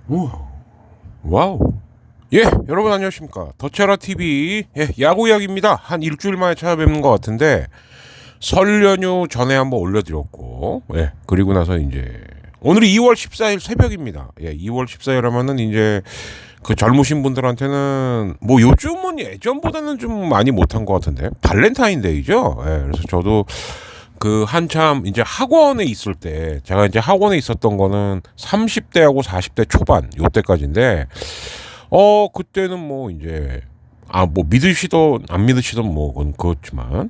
오, 와우. 예, 여러분 안녕하십니까. 더체라TV 야구 이야기입니다. 한 일주일 만에 찾아뵙는 것 같은데 설 연휴 전에 한번 올려드렸고, 그리고 나서 이제 오늘이 2월 14일 새벽입니다. 2월 14일 하면은 이제 그 젊으신 분들한테는 뭐 요즘은 예전보다는 좀 많이 못한 것 같은데 발렌타인데이죠. 그래서 저도 그 한참 이제 학원에 있을 때, 제가 이제 학원에 있었던 거는 30대하고 40대 초반 요때까지인데 그때는 뭐 이제 뭐 믿으시던 안 믿으시던 뭐 그건 그렇지만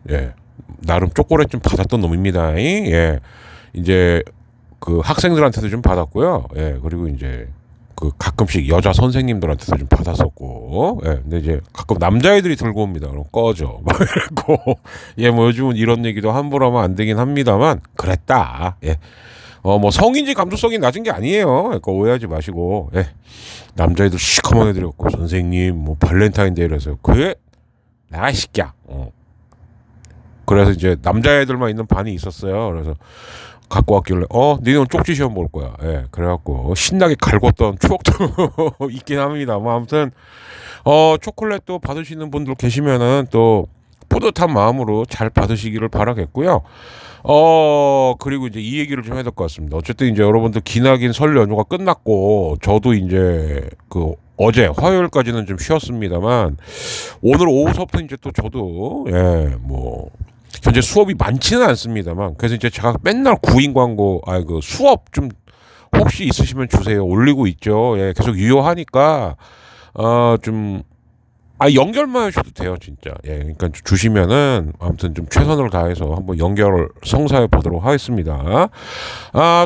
나름 초콜릿 좀 받았던 놈입니다. 이제 그 학생들한테도 좀 받았고요. 그리고 이제 그 가끔씩 여자 선생님들한테도 좀 받았었고, 근데 이제 가끔 남자애들이 들고 옵니다. 그럼 꺼져. 막 이러고, 뭐 요즘은 이런 얘기도 함부로 하면 안 되긴 합니다만, 그랬다. 뭐 성인지 감수성이 낮은 게 아니에요. 그러니까 오해하지 마시고, 남자애들 시커먼 애들이었고, 선생님, 뭐 발렌타인데이라서, 그래? 나가 이 새끼야. 그래서 이제 남자애들만 있는 반이 있었어요. 그래서 갖고 왔길래 니는 쪽지 시험 볼 거야. 그래갖고 신나게 갈궜던 추억도 있긴 합니다. 뭐 아무튼 초콜릿도 받으시는 분들 계시면은 또 뿌듯한 마음으로 잘 받으시기를 바라겠고요. 그리고 이제 이 얘기를 좀 해야 될 것 같습니다. 어쨌든 이제 여러분들 기나긴 설 연휴가 끝났고 저도 이제 그 어제 화요일까지는 좀 쉬었습니다만 오늘 오후서부터 이제 또 저도 뭐 현재 수업이 많지는 않습니다만 그래서 이제 제가 맨날 구인 광고 그 수업 좀 혹시 있으시면 주세요 올리고 있죠. 계속 유효하니까 좀 연결만 하셔도 돼요 진짜. 그러니까 주시면은 아무튼 좀 최선을 다해서 한번 연결을 성사해 보도록 하겠습니다.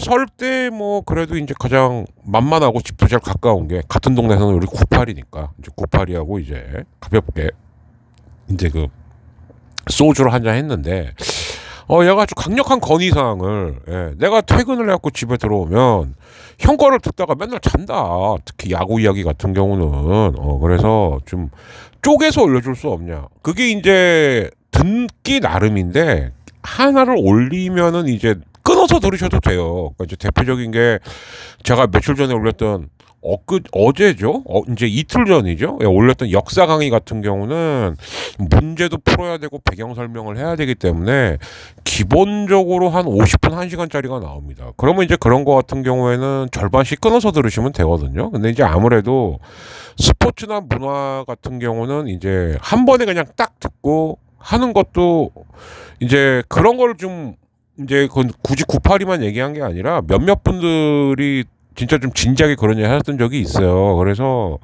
설 때 뭐 그래도 이제 가장 만만하고 집도 제일 가까운 게 같은 동네에서는 우리 98이니까 이제 98이하고 이제 가볍게 이제 그 소주를 한잔 했는데 얘가 아주 강력한 건의사항을 내가 퇴근을 해갖고 집에 들어오면 형 거를 듣다가 맨날 잔다. 특히 야구 이야기 같은 경우는 그래서 좀 쪼개서 올려줄 수 없냐. 그게 이제 듣기 나름인데 하나를 올리면은 이제 끊어서 들으셔도 돼요. 그러니까 이제 대표적인 게 제가 며칠 전에 올렸던 어제죠? 이제 이틀 전이죠? 올렸던 역사 강의 같은 경우는 문제도 풀어야 되고 배경 설명을 해야 되기 때문에 기본적으로 한 50분, 1시간짜리가 나옵니다. 그러면 이제 그런 거 같은 경우에는 절반씩 끊어서 들으시면 되거든요. 근데 이제 아무래도 스포츠나 문화 같은 경우는 이제 한 번에 그냥 딱 듣고 하는 것도 이제 그런 걸 좀 이제 굳이 98이만 얘기한 게 아니라 몇몇 분들이 진짜 좀 진지하게 그런 얘기 하셨던 적이 있어요. 그래서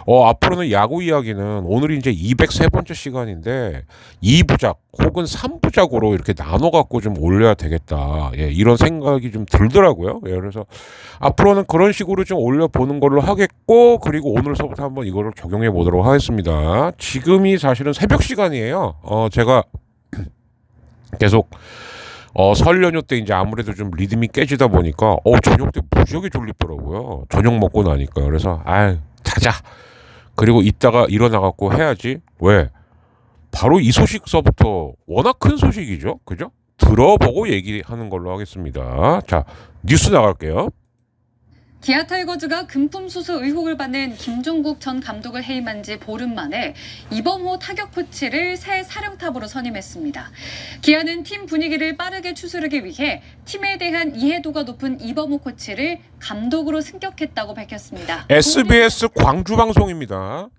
앞으로는 야구 이야기는 오늘이 이제 203번째 시간인데 2부작 혹은 3부작으로 이렇게 나눠 갖고 좀 올려야 되겠다. 이런 생각이 좀 들더라고요. 그래서 앞으로는 그런 식으로 좀 올려보는 걸로 하겠고 그리고 오늘서부터 한번 이거를 적용해 보도록 하겠습니다. 지금이 사실은 새벽 시간이에요. 제가 계속 설 연휴 때 이제 아무래도 좀 리듬이 깨지다 보니까 저녁 때 무지하게 졸립더라고요. 저녁 먹고 나니까. 그래서 자자. 그리고 이따가 일어나갖고 해야지. 왜? 바로 이 소식서부터 워낙 큰 소식이죠. 그죠? 들어보고 얘기하는 걸로 하겠습니다. 자, 뉴스 나갈게요. 기아 타이거즈가 금품 수수 의혹을 받는 김종국 전 감독을 해임한 지 보름 만에 이범호 타격 코치를 새 사령탑으로 선임했습니다. 기아는 팀 분위기를 빠르게 추스르기 위해 팀에 대한 이해도가 높은 이범호 코치를 감독으로 승격했다고 밝혔습니다. SBS 광주방송입니다.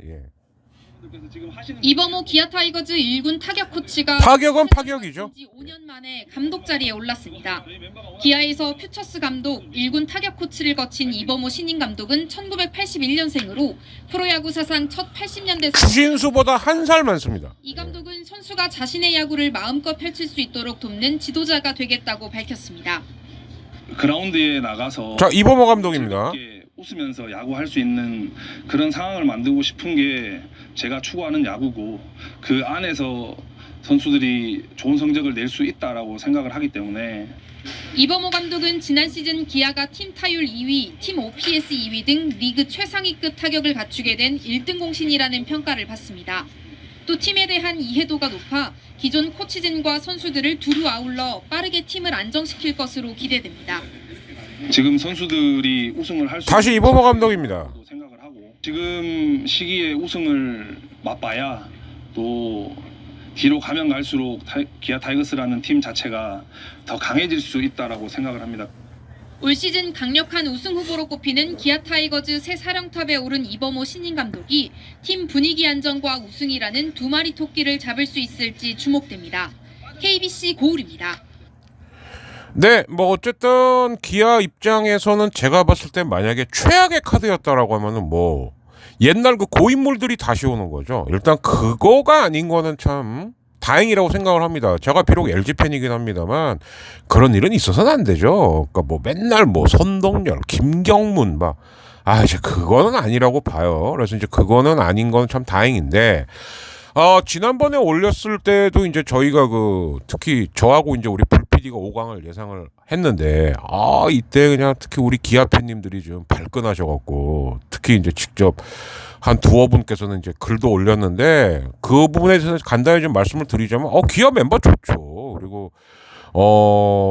이범호 기아 타이거즈 1군 타격 코치가 파격은 파격이죠. 5년 만에 감독 자리에 올랐습니다. 기아에서 퓨처스 감독, 1군 타격 코치를 거친 이범호 신인 감독은 1981년생으로 프로야구 사상 첫 80년대 추신수보다 한 살 많습니다. 이 감독은 선수가 자신의 야구를 마음껏 펼칠 수 있도록 돕는 지도자가 되겠다고 밝혔습니다. 그라운드에 나가서 자, 이범호 감독입니다. 웃으면서 야구할 수 있는 그런 상황을 만들고 싶은 게 제가 추구하는 야구고 그 안에서 선수들이 좋은 성적을 낼 수 있다라고 생각을 하기 때문에 이범호 감독은 지난 시즌 기아가 팀 타율 2위, 팀 OPS 2위 등 리그 최상위급 타격을 갖추게 된 1등 공신이라는 평가를 받습니다. 또 팀에 대한 이해도가 높아 기존 코치진과 선수들을 두루 아울러 빠르게 팀을 안정시킬 것으로 기대됩니다. 지금 선수들이 우승을 할 수 다시 이범호 감독입니다. 생각을 하고 지금 시기에 우승을 맛봐야 또 뒤로 가면 갈수록 기아 타이거스라는 팀 자체가 더 강해질 수 있다라고 생각을 합니다. 올 시즌 강력한 우승 후보로 꼽히는 기아 타이거즈 새 사령탑에 오른 이범호 신인 감독이 팀 분위기 안정과 우승이라는 두 마리 토끼를 잡을 수 있을지 주목됩니다. KBC 고울입니다. 네, 뭐 어쨌든 기아 입장에서는 제가 봤을 때 만약에 최악의 카드였다라고 하면은 뭐 옛날 그 고인물들이 다시 오는 거죠. 일단 그거가 아닌 거는 참 다행이라고 생각을 합니다. 제가 비록 LG 팬이긴 합니다만 그런 일은 있어서는 안 되죠. 그러니까 뭐 맨날 뭐 선동열, 김경문 막 이제 그거는 아니라고 봐요. 그래서 이제 그거는 아닌 건 참 다행인데 지난번에 올렸을 때도 이제 저희가 특히 저하고 이제 우리 불 PD가 5강을 예상을 했는데 이때 그냥 특히 우리 기아 팬님들이 좀 발끈하셔갖고 특히 이제 직접 한 두어 분께서는 이제 글도 올렸는데 그 부분에 대해서 간단히 좀 말씀을 드리자면 기아 멤버 좋죠. 그리고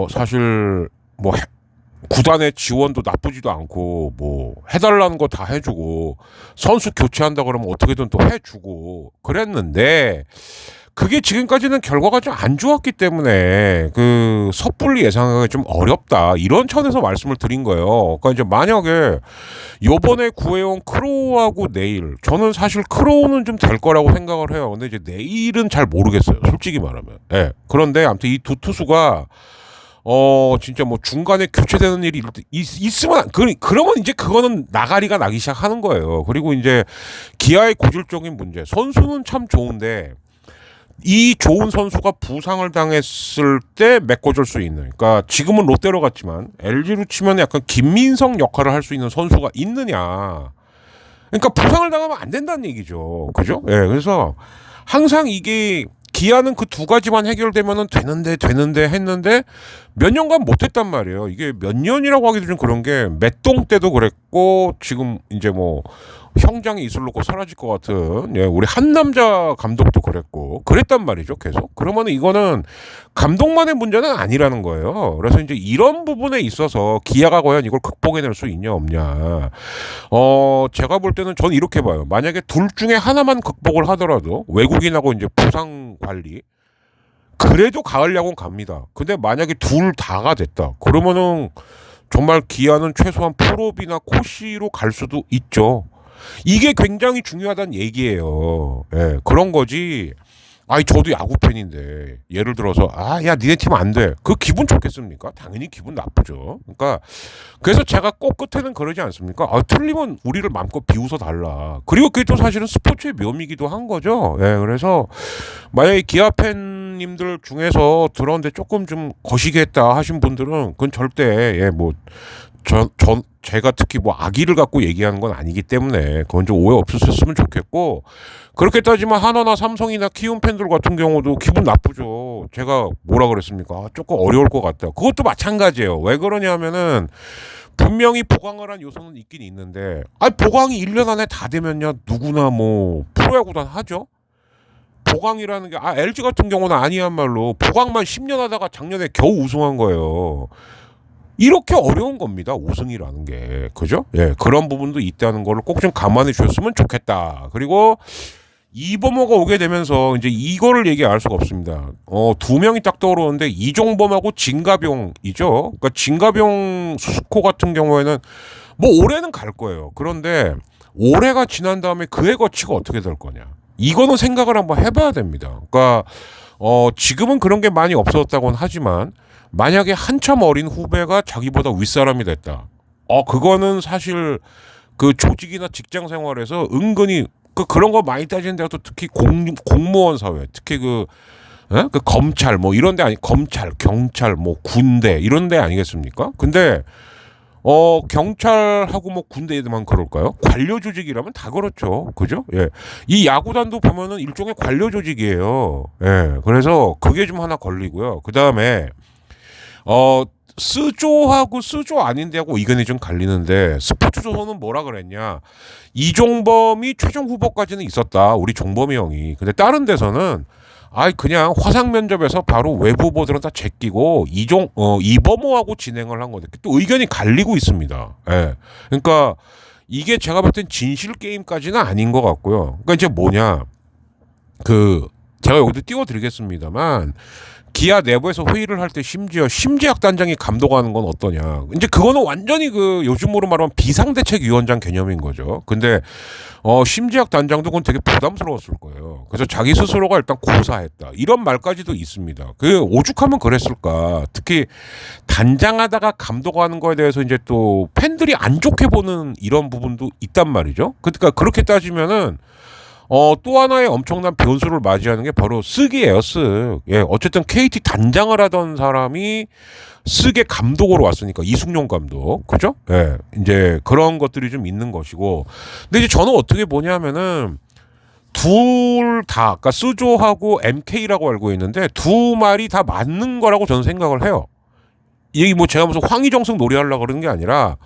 사실 뭐 구단의 지원도 나쁘지도 않고 뭐 해달라는 거 다 해주고 선수 교체한다 그러면 어떻게든 또 해주고 그랬는데 그게 지금까지는 결과가 좀 안 좋았기 때문에 그 섣불리 예상하기 좀 어렵다 이런 차원에서 말씀을 드린 거예요. 그러니까 이제 만약에 요번에 구해온 크로우하고 네일 저는 사실 크로우는 좀 될 거라고 생각을 해요. 근데 이제 네일은 잘 모르겠어요. 솔직히 말하면. 예. 그런데 아무튼 이 두 투수가 진짜 뭐 중간에 교체되는 일이 있으면 그러면 이제 그거는 나가리가 나기 시작하는 거예요. 그리고 이제 기아의 고질적인 문제. 선수는 참 좋은데 이 좋은 선수가 부상을 당했을 때 메꿔줄 수 있는. 그러니까 지금은 롯데로 갔지만 LG로 치면 약간 김민성 역할을 할 수 있는 선수가 있느냐. 그러니까 부상을 당하면 안 된다는 얘기죠. 그죠? 예. 그래서 항상 이게 기아는 그 두 가지만 해결되면은 되는데 했는데 몇 년간 못했단 말이에요. 이게 몇 년이라고 하기도 좀 그런 게 맷동 때도 그랬고 지금 이제 뭐 형장이 이슬 놓고 사라질 것 같은 우리 한남자 감독도 그랬단 말이죠. 계속. 그러면 이거는 감독만의 문제는 아니라는 거예요. 그래서 이제 이런 부분에 있어서 기아가 과연 이걸 극복해낼 수 있냐 없냐. 제가 볼 때는 저는 이렇게 봐요. 만약에 둘 중에 하나만 극복을 하더라도 외국인하고 이제 부상 관리 그래도 가을 야구는 갑니다. 근데 만약에 둘 다가 됐다. 그러면은 정말 기아는 최소한 프로비나 코시로 갈 수도 있죠. 이게 굉장히 중요하다는 얘기예요. 예, 그런 거지. 저도 야구 팬인데 예를 들어서 야 니네 팀 안 돼. 그 기분 좋겠습니까? 당연히 기분 나쁘죠. 그러니까 그래서 제가 꼭 끝에는 그러지 않습니까? 틀리면 우리를 마음껏 비웃어 달라. 그리고 그게 또 사실은 스포츠의 묘미기도 한 거죠. 예, 그래서 만약에 기아 팬님들 중에서 들었는데 조금 좀 거시기 했다 하신 분들은 그건 절대 제가 특히 뭐 악의를 갖고 얘기하는 건 아니기 때문에 그건 좀 오해 없으셨으면 좋겠고 그렇게 따지면 하나나 삼성이나 키움 팬들 같은 경우도 기분 나쁘죠. 제가 뭐라 그랬습니까? 조금 어려울 것 같다. 그것도 마찬가지예요. 왜 그러냐면은 분명히 보강을 한 요소는 있긴 있는데 보강이 1년 안에 다 되면요 누구나 뭐 프로야구단 하죠. 보강이라는 게 LG 같은 경우는 아니야말로 보강만 10년 하다가 작년에 겨우 우승한 거예요. 이렇게 어려운 겁니다. 우승이라는 게. 그죠? 예, 그런 부분도 있다는 걸 꼭 좀 감안해 주셨으면 좋겠다. 그리고 이범호가 오게 되면서 이제 이거를 얘기할 수가 없습니다. 두 명이 딱 떠오르는데 이종범하고 진가병이죠. 그러니까 진가병 수스코 같은 경우에는 뭐 올해는 갈 거예요. 그런데 올해가 지난 다음에 그의 거치가 어떻게 될 거냐. 이거는 생각을 한번 해봐야 됩니다. 그러니까 지금은 그런 게 많이 없어졌다고는 하지만 만약에 한참 어린 후배가 자기보다 윗사람이 됐다. 그거는 사실 그 조직이나 직장 생활에서 은근히 그런 거 많이 따지는데 또 특히 공무원 사회, 특히 그 검찰 뭐 이런 데 검찰, 경찰, 뭐 군대 이런 데 아니겠습니까? 근데 경찰하고 뭐 군대에만 그럴까요? 관료 조직이라면 다 그렇죠. 그죠? 예. 이 야구단도 보면은 일종의 관료 조직이에요. 예. 그래서 그게 좀 하나 걸리고요. 그다음에 스조하고 스조 아닌데하고 의견이 좀 갈리는데 스포츠조선은 뭐라 그랬냐? 이종범이 최종 후보까지는 있었다. 우리 종범이 형이. 근데 다른 데서는 아이 그냥 화상 면접에서 바로 외부 후보들은 다 제끼고 이범호하고 진행을 한 건데 또 의견이 갈리고 있습니다. 예. 그러니까 이게 제가 볼 땐 진실 게임까지는 아닌 것 같고요. 그러니까 이제 뭐냐? 제가 여기도 띄워드리겠습니다만 기아 내부에서 회의를 할 때 심지어 심재학 단장이 감독하는 건 어떠냐. 이제 그거는 완전히 요즘으로 말하면 비상대책위원장 개념인 거죠. 근데 심재학 단장도 그건 되게 부담스러웠을 거예요. 그래서 자기 스스로가 일단 고사했다. 이런 말까지도 있습니다. 오죽하면 그랬을까. 특히 단장하다가 감독하는 거에 대해서 이제 또 팬들이 안 좋게 보는 이런 부분도 있단 말이죠. 그러니까 그렇게 따지면은 또 하나의 엄청난 변수를 맞이하는 게 바로 쓱이에요, 쓱. 예, 어쨌든 KT 단장을 하던 사람이 쓱의 감독으로 왔으니까, 이승용 감독. 그죠? 예, 이제 그런 것들이 좀 있는 것이고. 근데 이제 저는 어떻게 보냐면은, 둘 다, 아까 스조하고 MK라고 알고 있는데, 두 말이 다 맞는 거라고 저는 생각을 해요. 이게 뭐 제가 무슨 황희정승 놀이하려고 그러는 게 아니라,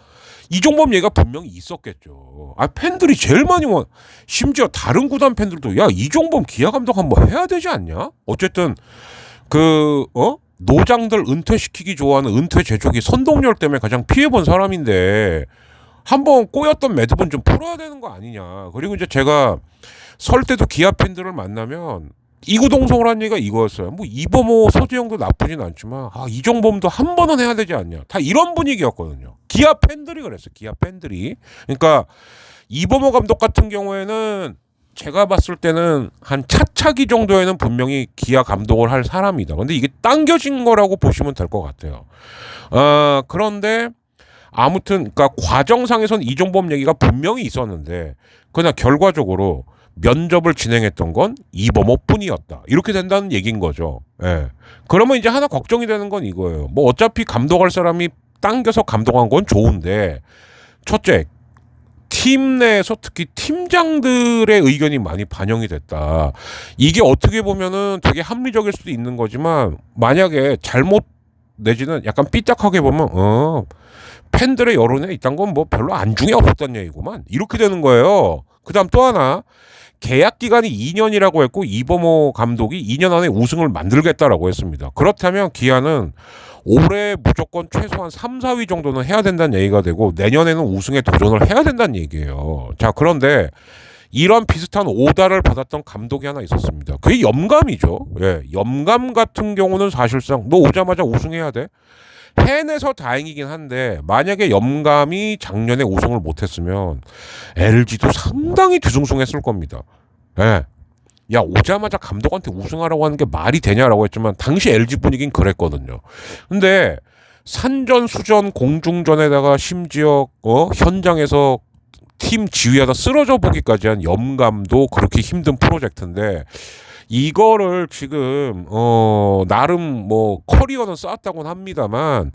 이종범 얘기가 분명히 있었겠죠. 팬들이 제일 많이 심지어 다른 구단 팬들도 야 이종범 기아 감독 한번 해야 되지 않냐? 어쨌든 노장들 은퇴시키기 좋아하는 은퇴 제조기 선동열 때문에 가장 피해본 사람인데 한번 꼬였던 매듭은 좀 풀어야 되는 거 아니냐. 그리고 이제 제가 설 때도 기아 팬들을 만나면 이구동성을 한 얘기가 이거였어요. 뭐 이범호 소재형도 나쁘진 않지만 이종범도 한 번은 해야 되지 않냐. 다 이런 분위기였거든요. 기아 팬들이 그랬어요. 기아 팬들이. 그러니까 이범호 감독 같은 경우에는 제가 봤을 때는 한 차차기 정도에는 분명히 기아 감독을 할 사람이다. 근데 이게 당겨진 거라고 보시면 될 것 같아요. 그런데 아무튼 그러니까 과정상에선 이종범 얘기가 분명히 있었는데 그러나 결과적으로 면접을 진행했던 건 이범호뿐이었다. 이렇게 된다는 얘기인 거죠. 예. 그러면 이제 하나 걱정이 되는 건 이거예요. 뭐 어차피 감독할 사람이 당겨서 감독한 건 좋은데 첫째, 팀 내에서 특히 팀장들의 의견이 많이 반영이 됐다. 이게 어떻게 보면은 되게 합리적일 수도 있는 거지만 만약에 잘못 내지는 약간 삐딱하게 보면 팬들의 여론에 이딴 건 뭐 별로 안중에 없었던 얘기구만. 이렇게 되는 거예요. 그다음 또 하나 계약 기간이 2년이라고 했고 이범호 감독이 2년 안에 우승을 만들겠다라고 했습니다. 그렇다면 기아는 올해 무조건 최소한 3, 4위 정도는 해야 된다는 얘기가 되고 내년에는 우승에 도전을 해야 된다는 얘기예요. 자, 그런데 이런 비슷한 오다를 받았던 감독이 하나 있었습니다. 그게 염감이죠. 예, 염감 같은 경우는 사실상 너 오자마자 우승해야 돼. 해내서 다행이긴 한데 만약에 염감이 작년에 우승을 못했으면 LG도 상당히 뒤숭숭했을 겁니다. 예. 야 오자마자 감독한테 우승하라고 하는 게 말이 되냐라고 했지만 당시 LG 분위기는 그랬거든요. 근데 산전수전 공중전에다가 심지어 현장에서 팀 지휘하다 쓰러져 보기까지 한 염감도 그렇게 힘든 프로젝트인데 이거를 지금 나름 뭐 커리어는 쌓았다고는 합니다만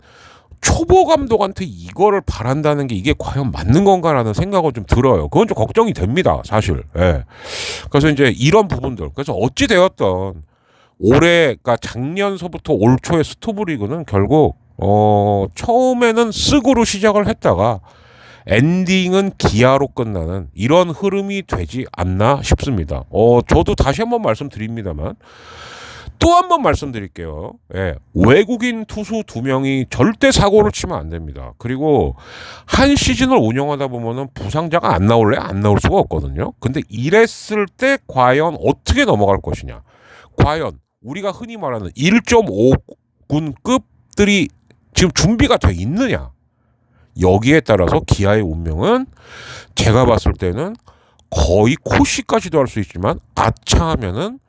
초보 감독한테 이거를 바란다는 게 이게 과연 맞는 건가라는 생각은 좀 들어요. 그건 좀 걱정이 됩니다, 사실. 예. 그래서 이제 이런 부분들. 그래서 어찌 되었던 올해, 그러니까 작년서부터 올 초의 스토브리그는 결국 처음에는 쓱으로 시작을 했다가 엔딩은 기아로 끝나는 이런 흐름이 되지 않나 싶습니다. 저도 다시 한번 말씀드립니다만 또 한 번 말씀드릴게요. 예, 외국인 투수 2명이 절대 사고를 치면 안 됩니다. 그리고 한 시즌을 운영하다 보면은 부상자가 안 나올래? 안 나올 수가 없거든요. 근데 이랬을 때 과연 어떻게 넘어갈 것이냐? 과연 우리가 흔히 말하는 1.5군급들이 지금 준비가 돼 있느냐? 여기에 따라서 기아의 운명은 제가 봤을 때는 거의 코시까지도 할 수 있지만 아차하면은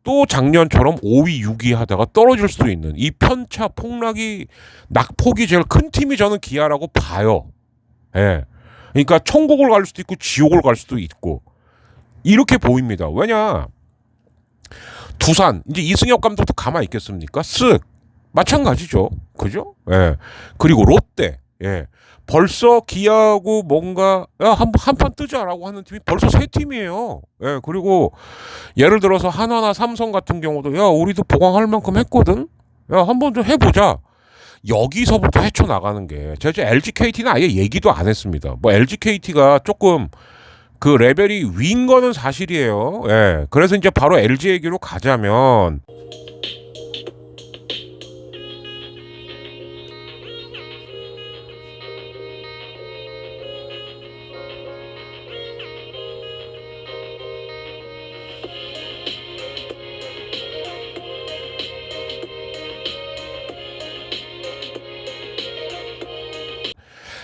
또 작년처럼 5위, 6위 하다가 떨어질 수도 있는 이 편차 폭락이 낙폭이 제일 큰 팀이 저는 기아라고 봐요. 예. 그러니까 천국을 갈 수도 있고 지옥을 갈 수도 있고 이렇게 보입니다. 왜냐? 두산 이제 이승엽 감독도 가만히 있겠습니까? 쓱 마찬가지죠. 그죠? 예. 그리고 롯데 예. 벌써 기아하고 뭔가 한 판 뜨자라고 하는 팀이 벌써 3팀이에요. 예, 그리고 예를 들어서 한화나 삼성 같은 경우도 야 우리도 보강할 만큼 했거든. 야 한번 좀 해보자. 여기서부터 헤쳐나가는 게 제가 이제 LG KT는 아예 얘기도 안 했습니다. 뭐 LG KT가 조금 그 레벨이 위인 거는 사실이에요. 예. 그래서 이제 바로 LG 얘기로 가자면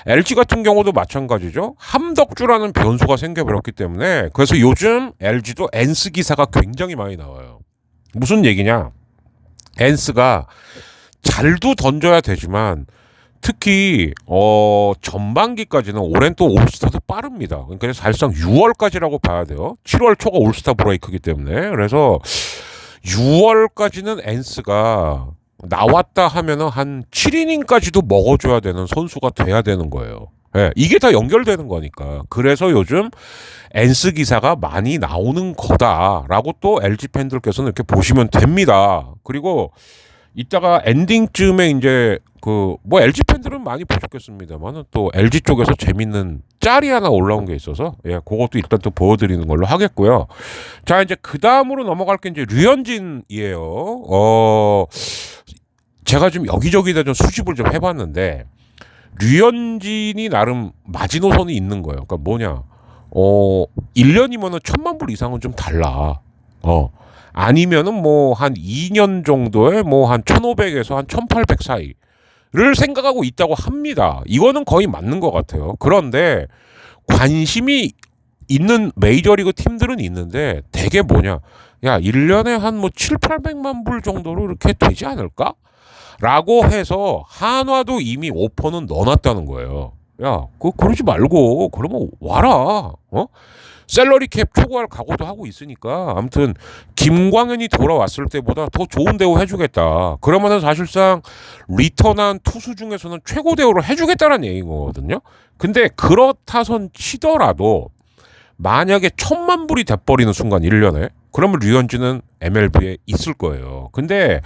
LG 같은 경우도 마찬가지죠. 함덕주라는 변수가 생겨버렸기 때문에 그래서 요즘 LG도 엔스 기사가 굉장히 많이 나와요. 무슨 얘기냐? 엔스가 잘도 던져야 되지만 특히 전반기까지는 올해는 또 올스타도 빠릅니다. 그러니까 사실상 6월까지라고 봐야 돼요. 7월 초가 올스타 브레이크이기 때문에 그래서 6월까지는 엔스가 나왔다 하면은 한 7이닝까지도 먹어줘야 되는 선수가 돼야 되는 거예요. 예, 이게 다 연결되는 거니까. 그래서 요즘 엔스 기사가 많이 나오는 거다라고 또 LG 팬들께서는 이렇게 보시면 됩니다. 그리고 이따가 엔딩쯤에 이제 뭐 LG 팬들은 많이 보셨겠습니다만은 또 LG 쪽에서 재밌는 짤이 하나 올라온 게 있어서 예, 그것도 일단 또 보여드리는 걸로 하겠고요. 자, 이제 그 다음으로 넘어갈 게 이제 류현진이에요. 제가 좀 여기저기다 좀 수집을 좀 해봤는데 류현진이 나름 마지노선이 있는 거예요. 그러니까 뭐냐? 1년이면은 1,000만 불 이상은 좀 달라. 아니면은 뭐 한 2년 정도에 뭐 한 1,500에서 한 1,800 사이를 생각하고 있다고 합니다. 이거는 거의 맞는 것 같아요. 그런데 관심이 있는 메이저리그 팀들은 있는데 대개 뭐냐? 야, 1년에 한 뭐 7, 800만 불 정도로 이렇게 되지 않을까? 라고 해서 한화도 이미 오퍼는 넣어놨다는 거예요. 야, 그러지 말고 그러면 와라. 셀러리 캡 초과할 각오도 하고 있으니까 아무튼 김광현이 돌아왔을 때보다 더 좋은 대우 해주겠다. 그러면은 사실상 리턴한 투수 중에서는 최고 대우를 해주겠다는 얘기거든요. 근데 그렇다선 치더라도 만약에 1,000만 불이 돼버리는 순간 1년에 그러면 류현진은 MLB에 있을 거예요. 근데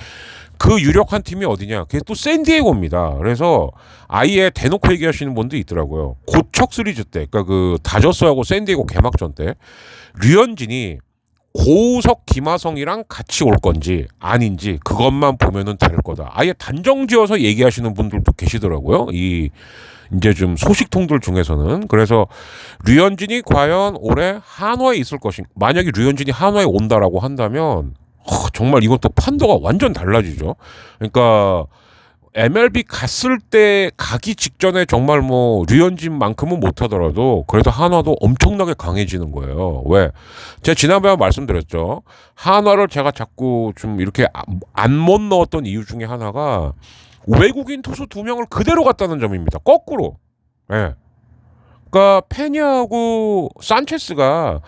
그 유력한 팀이 어디냐? 그게 또 샌디에고입니다. 그래서 아예 대놓고 얘기하시는 분도 있더라고요. 고척 시리즈 때, 그러니까 그 다저스하고 샌디에고 개막전 때 류현진이 고우석 김하성이랑 같이 올 건지 아닌지 그것만 보면은 될 거다. 아예 단정지어서 얘기하시는 분들도 계시더라고요. 이제 좀 소식통들 중에서는. 그래서 류현진이 과연 올해 한화에 있을 것인가? 만약에 류현진이 한화에 온다라고 한다면 정말 이건 또 판도가 완전 달라지죠. 그러니까 MLB 갔을 때 가기 직전에 정말 뭐 류현진만큼은 못하더라도 그래도 한화도 엄청나게 강해지는 거예요. 왜? 제가 지난번에 말씀드렸죠. 한화를 제가 자꾸 좀 이렇게 안 못 넣었던 이유 중에 하나가 외국인 투수 2명을 그대로 갔다는 점입니다. 거꾸로. 예. 그러니까 페냐하고 산체스가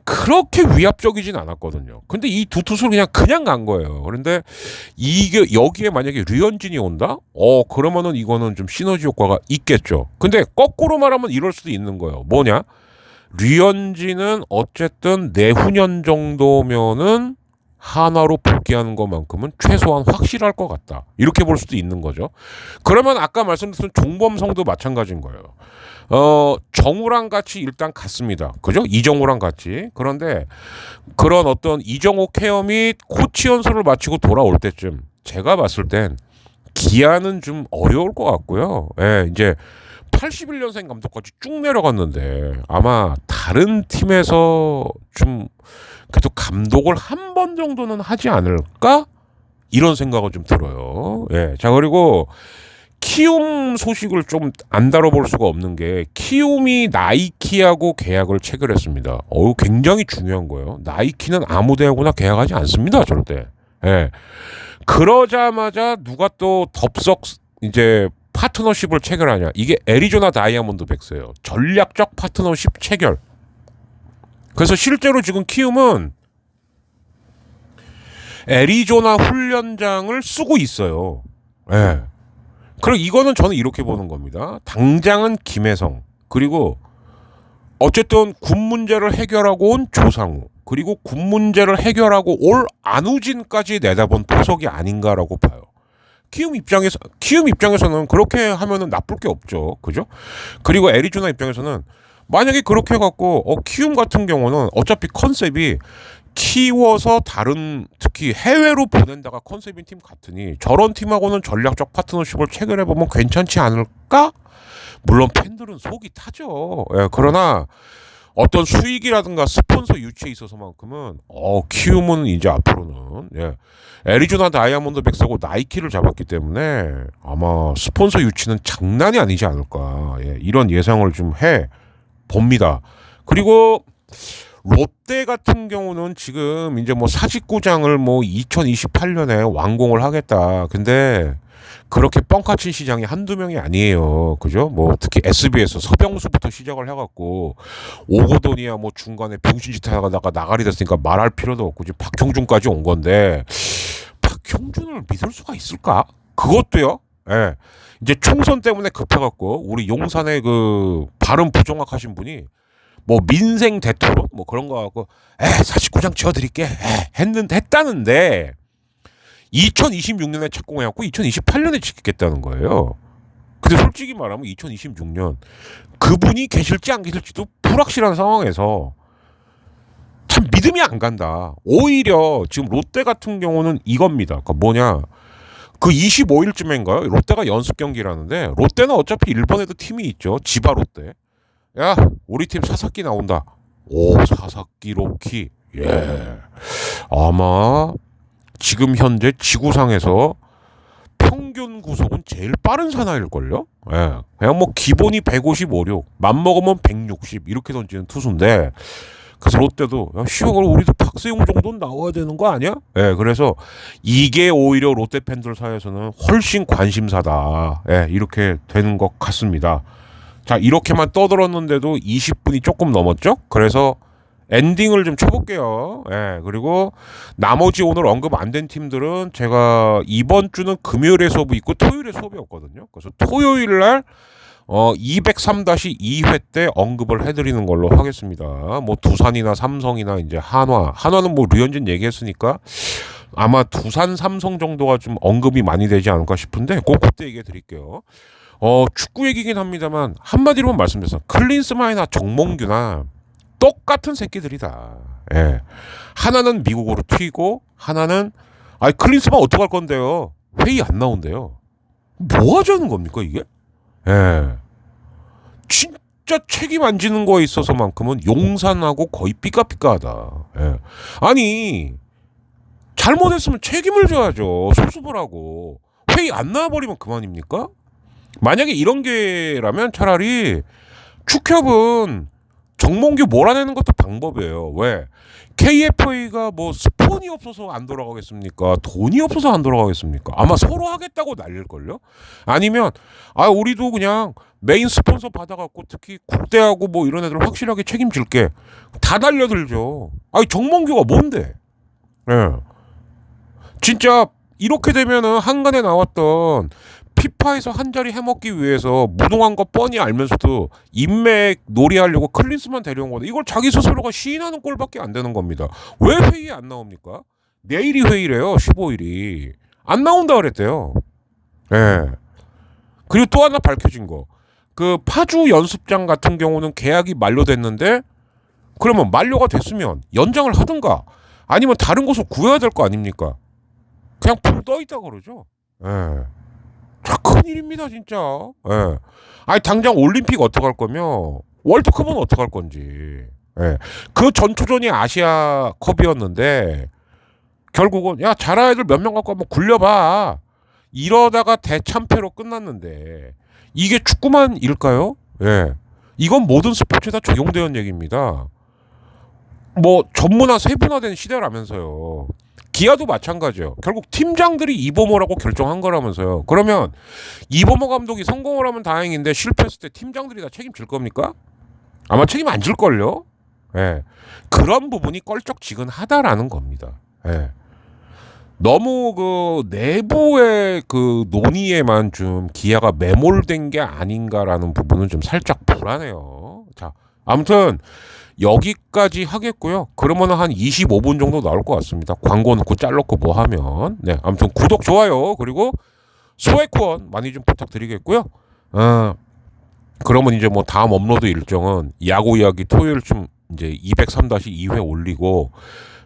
그렇게 위압적이진 않았거든요. 근데 이 두 투수를 그냥 간 거예요. 그런데 이게 여기에 만약에 류현진이 온다? 그러면은 이거는 좀 시너지 효과가 있겠죠. 근데 거꾸로 말하면 이럴 수도 있는 거예요. 뭐냐? 류현진은 어쨌든 내후년 정도면은 한화로 복귀하는 것만큼은 최소한 확실할 것 같다. 이렇게 볼 수도 있는 거죠. 그러면 아까 말씀드렸던 종범성도 마찬가지인 거예요. 정우랑 같이 일단 갔습니다. 그죠? 이정우랑 같이. 그런데 그런 어떤 이정우 케어 및 코치 연수를 마치고 돌아올 때쯤 제가 봤을 땐 기아는 좀 어려울 것 같고요. 예, 이제 81년생 감독까지 쭉 내려갔는데 아마 다른 팀에서 좀 그래도 감독을 한 번 정도는 하지 않을까? 이런 생각은 좀 들어요. 예. 자, 그리고 키움 소식을 좀 안 다뤄볼 수가 없는 게 키움이 나이키하고 계약을 체결했습니다. 굉장히 중요한 거예요. 나이키는 아무 데하고나 계약하지 않습니다. 절대. 예. 그러자마자 누가 또 덥석 이제 파트너십을 체결하냐. 이게 애리조나 다이아몬드백스예요. 전략적 파트너십 체결. 그래서 실제로 지금 키움은 애리조나 훈련장을 쓰고 있어요. 예. 그럼 이거는 저는 이렇게 보는 겁니다. 당장은 김혜성, 그리고 어쨌든 군 문제를 해결하고 온 조상우, 그리고 군 문제를 해결하고 올 안우진까지 내다본 포석이 아닌가라고 봐요. 키움 입장에서는 그렇게 하면은 나쁠 게 없죠. 그죠? 그리고 애리조나 입장에서는 만약에 그렇게 해갖고 키움 같은 경우는 어차피 컨셉이 키워서 다른 특히 해외로 보낸다가 컨셉인 팀 같으니 저런 팀하고는 전략적 파트너십을 체결해 보면 괜찮지 않을까? 물론 팬들은 속이 타죠. 예, 그러나 어떤 수익이라든가 스폰서 유치에 있어서만큼은 키움은 이제 앞으로는 애리조나 다이아몬드백스하고 나이키를 잡았기 때문에 아마 스폰서 유치는 장난이 아니지 않을까 이런 예상을 좀 해 봅니다. 그리고 롯데 같은 경우는 지금 이제 뭐 사직구장을 뭐 2028년에 완공을 하겠다. 근데 그렇게 뻥카친 시장이 한두 명이 아니에요. 그죠? 뭐 특히 SBS 서병수부터 시작을 해갖고 오고돈이야 뭐 중간에 병신짓 하다가 나가리 됐으니까 말할 필요도 없고 지금 박형준까지 온 건데 박형준을 믿을 수가 있을까? 그것도요. 예. 이제 총선 때문에 급해갖고 우리 용산의 그 발음 부정확하신 분이 뭐 민생 대토론 뭐 그런 거 갖고 49장 지어드릴게 했다는데 2026년에 착공해갖고 2028년에 짓겠다는 거예요. 근데 솔직히 말하면 2026년 그분이 계실지 안 계실지도 불확실한 상황에서 참 믿음이 안 간다. 오히려 지금 롯데 같은 경우는 이겁니다. 그 뭐냐 그 25일쯤인가요? 롯데가 연습 경기라는데 롯데는 어차피 일본에도 팀이 있죠. 지바 롯데. 야 우리 팀 사사키 나온다. 오 사사키 로키. 예. 아마 지금 현재 지구상에서 평균 구속은 제일 빠른 사나이일걸요? 예. 그냥 뭐 기본이 150, 56, 맘먹으면 160 이렇게 던지는 투수인데 그래서 롯데도 그럼 우리도 박세용 정도는 나와야 되는 거 아니야? 예. 그래서 이게 오히려 롯데 팬들 사이에서는 훨씬 관심사다. 예. 이렇게 되는 것 같습니다. 자 이렇게만 떠들었는데도 20분이 조금 넘었죠? 그래서 엔딩을 좀 쳐볼게요. 예, 그리고 나머지 오늘 언급 안 된 팀들은 제가 이번 주는 금요일에 수업이 있고 토요일에 수업이 없거든요. 그래서 토요일 날 203-2회 때 언급을 해드리는 걸로 하겠습니다. 뭐 두산이나 삼성이나 이제 한화는 뭐 류현진 얘기했으니까 아마 두산, 삼성 정도가 좀 언급이 많이 되지 않을까 싶은데 그때 얘기해 드릴게요. 축구 얘기긴 합니다만 한마디로만 말씀드려서 클린스만이나 정몽규나 똑같은 새끼들이다. 예. 하나는 미국으로 튀고 하나는 클린스만 어떡할 건데요? 회의 안 나온대요. 뭐 하자는 겁니까 이게? 예. 진짜 책임 안 지는 거에 있어서만큼은 용산하고 거의 삐까삐까하다. 예. 아니 잘못했으면 책임을 져야죠. 수습을 하고 회의 안 나와버리면 그만입니까? 만약에 이런 게라면 차라리 축협은 정몽규 몰아내는 것도 방법이에요. 왜? KFA가 뭐 스폰이 없어서 안 돌아가겠습니까? 돈이 없어서 안 돌아가겠습니까? 아마 서로 하겠다고 난릴걸요? 아니면 우리도 그냥 메인 스폰서 받아갖고 특히 국대하고 뭐 이런 애들 확실하게 책임질게. 다 달려들죠. 정몽규가 뭔데? 예. 진짜 이렇게 되면은 한간에 나왔던 피파에서 한 자리 해먹기 위해서 무능한 거 뻔히 알면서도 인맥 놀이하려고 클린스만 데려온 거다. 이걸 자기 스스로가 시인하는 꼴밖에 안 되는 겁니다. 왜 회의에 안 나옵니까? 내일이 회의래요. 15일이. 안 나온다 그랬대요. 예. 그리고 또 하나 밝혀진 거. 그 파주 연습장 같은 경우는 계약이 만료됐는데 그러면 만료가 됐으면 연장을 하든가 아니면 다른 곳을 구해야 될 거 아닙니까? 그냥 붕 떠있다 그러죠. 예. 큰일입니다 진짜. 예. 당장 올림픽 어떡할 거며 월드컵은 어떡할 건지. 예. 그 전초전이 아시아컵이었는데 결국은 잘하는 애들 몇 명 갖고 한번 굴려봐 이러다가 대참패로 끝났는데 이게 축구만 일까요? 예. 이건 모든 스포츠에 다 적용되는 얘기입니다. 뭐 전문화 세분화된 시대라면서요. 기아도 마찬가지예요. 결국 팀장들이 이범호라고 결정한 거라면서요. 그러면 이범호 감독이 성공을 하면 다행인데 실패했을 때 팀장들이 다 책임질 겁니까? 아마 책임 안 질걸요. 예. 그런 부분이 껄쩍지근하다라는 겁니다. 예. 너무 그 내부의 그 논의에만 좀 기아가 매몰된 게 아닌가라는 부분은 좀 살짝 불안해요. 자, 아무튼 여기까지 하겠고요. 그러면 한 25분 정도 나올 것 같습니다. 광고 넣고 잘라놓고 뭐 하면. 네, 아무튼 구독, 좋아요. 그리고 소액 후원 많이 좀 부탁드리겠고요. 그러면 이제 뭐 다음 업로드 일정은 야구 이야기 토요일쯤 이제 203-2회 올리고,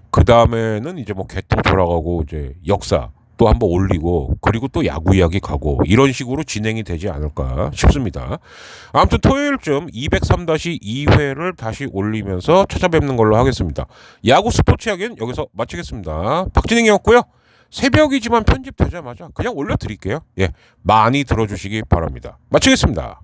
그 다음에는 이제 뭐 개통 돌아가고 이제 역사 또 한번 올리고, 그리고 또 야구 이야기 가고, 이런 식으로 진행이 되지 않을까 싶습니다. 아무튼 토요일쯤 203-2회를 다시 올리면서 찾아뵙는 걸로 하겠습니다. 야구 스포츠 이야기는 여기서 마치겠습니다. 박진행이었고요. 새벽이지만 편집되자마자 그냥 올려드릴게요. 예, 많이 들어주시기 바랍니다. 마치겠습니다.